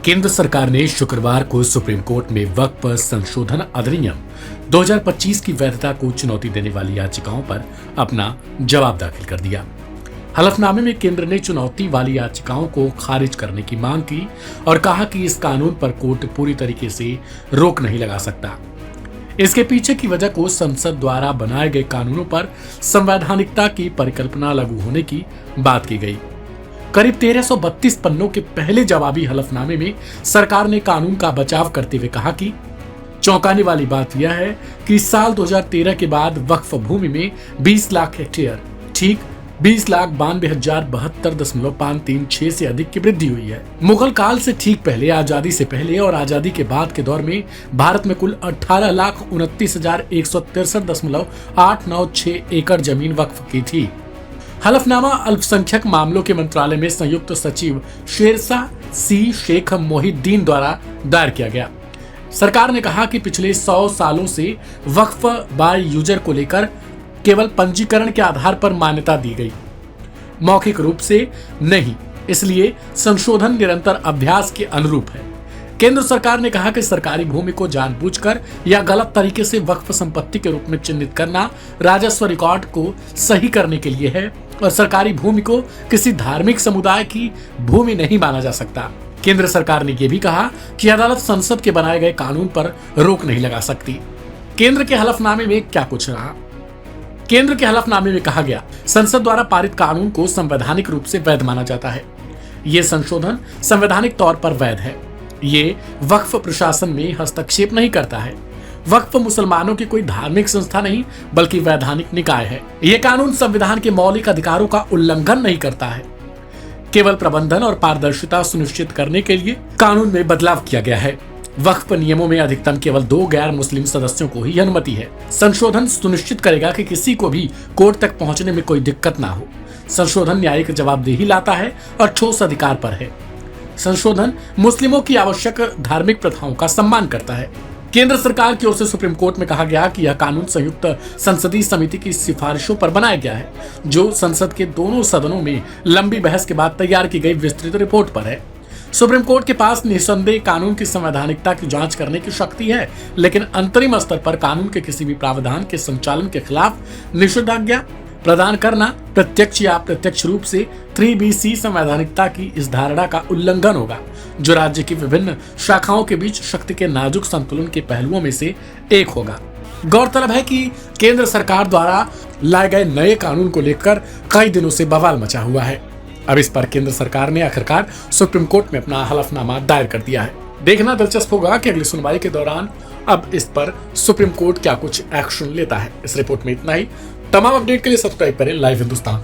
केंद्र सरकार ने शुक्रवार को सुप्रीम कोर्ट में वक्फ संशोधन अधिनियम 2025 की वैधता को चुनौती देने वाली याचिकाओं पर अपना जवाब दाखिल कर दिया। हलफनामे में केंद्र ने चुनौती वाली याचिकाओं को खारिज करने की मांग की और कहा कि इस कानून पर कोर्ट पूरी तरीके से रोक नहीं लगा सकता। इसके पीछे की वजह को संसद द्वारा बनाए गए कानूनों पर संवैधानिकता की परिकल्पना लागू होने की बात की गई। करीब 1332 पन्नों के पहले जवाबी हलफनामे में सरकार ने कानून का बचाव करते हुए कहा कि चौंकाने वाली बात यह है कि साल 2013 के बाद वक्फ भूमि में 20 लाख हेक्टेयर ठीक 20,92,072.536 से अधिक की वृद्धि हुई है। मुगल काल से ठीक पहले, आजादी से पहले और आजादी के बाद के दौर में भारत में कुल 18,29,163.896 एकड़ जमीन वक्फ की थी। हलफनामा अल्पसंख्यक मामलों के मंत्रालय में संयुक्त सचिव शेरशाह सी शेख मोहिद्दीन द्वारा दायर किया गया। सरकार ने कहा कि पिछले 100 सालों से वक्फ बाय यूजर को लेकर केवल पंजीकरण के आधार पर मान्यता दी गई, मौखिक रूप से नहीं, इसलिए संशोधन निरंतर अभ्यास के अनुरूप है। केंद्र सरकार ने कहा कि सरकारी भूमि को जानबूझकर या गलत तरीके से वक्फ संपत्ति के रूप में चिन्हित करना राजस्व रिकॉर्ड को सही करने के लिए है और सरकारी भूमि को किसी धार्मिक समुदाय की भूमि नहीं माना जा सकता। केंद्र सरकार ने यह भी कहा कि अदालत संसद के बनाए गए कानून पर रोक नहीं लगा सकती। केंद्र के हलफनामे में क्या कुछ रहा? केंद्र के हलफनामे में कहा गया, संसद द्वारा पारित कानून को संवैधानिक रूप से वैध माना जाता है। ये संशोधन संवैधानिक तौर पर वैध है। ये वक्फ प्रशासन में हस्तक्षेप नहीं करता है। वक्फ मुसलमानों की कोई धार्मिक संस्था नहीं बल्कि वैधानिक निकाय है। यह कानून संविधान के मौलिक अधिकारों का उल्लंघन नहीं करता है। केवल प्रबंधन और पारदर्शिता सुनिश्चित करने के लिए कानून में बदलाव किया गया है। वक्फ नियमों में अधिकतम केवल 2 गैर मुस्लिम सदस्यों को ही अनुमति है। संशोधन सुनिश्चित करेगा कि किसी को भी कोर्ट तक पहुंचने में कोई दिक्कत ना हो। संशोधन न्यायिक जवाबदेही लाता है और ठोस अधिकार पर है। संशोधन मुस्लिमों की आवश्यक धार्मिक प्रथाओं का सम्मान करता है। केंद्र सरकार की ओर से सुप्रीम कोर्ट में कहा गया कि यह कानून संयुक्त संसदीय समिति की सिफारिशों पर बनाया गया है, जो संसद के दोनों सदनों में लंबी बहस के बाद तैयार की गई विस्तृत रिपोर्ट पर है। सुप्रीम कोर्ट के पास निस्संदेह कानून की संवैधानिकता की जांच करने की शक्ति है, लेकिन अंतरिम स्तर पर कानून के किसी भी प्रावधान के संचालन के खिलाफ निषेधाज्ञा प्रदान करना प्रत्यक्ष या अप्रत्यक्ष रूप से 3BC संवैधानिकता की इस धारणा का उल्लंघन होगा, जो राज्य की विभिन्न शाखाओं के बीच शक्ति के नाजुक संतुलन के पहलुओं में से एक होगा। गौरतलब है कि केंद्र सरकार द्वारा लाए गए नए कानून को लेकर कई दिनों से बवाल मचा हुआ है। अब इस पर केंद्र सरकार ने आखिरकार सुप्रीम कोर्ट में अपना हलफनामा दायर कर दिया है। देखना दिलचस्प होगा कि अगली सुनवाई के दौरान अब इस पर सुप्रीम कोर्ट क्या कुछ एक्शन लेता है। इस रिपोर्ट में इतना ही। तमाम अपडेट के लिए सब्सक्राइब करें लाइव हिंदुस्तान।